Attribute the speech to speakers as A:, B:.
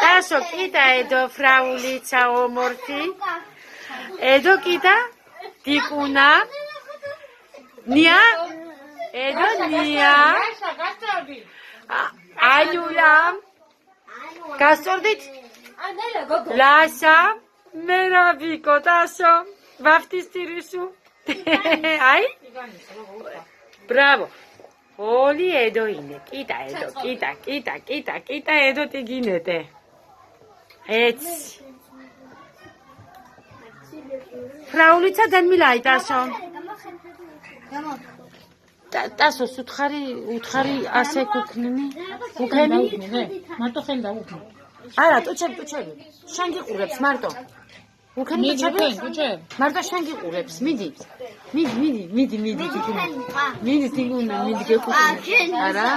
A: Taso kita edo fraulica omorti. Edo kita tikuna. Nia. Edo nia. Ayulam. Kasordit. Lasha. Meraviko taso. Baptistirisu. Ai? Bravo. Oli edo ine. Kita edo. Kita edo tiginete. Έτσι. Φραουλίτσα δεν μιλάει, Τάσο. Τάσο, უთხარი ასე გუქნინი? გუქენი?
B: მარტო ხელი დაუქმე.
A: არა, ტუჩები. შენ გიყურებს, მარტო. გუქენი ტუჩები? მარტო შენ გიყურებს, მიდი. მიდი, ტიგუნა, მიდი გეკუთვნი. არა?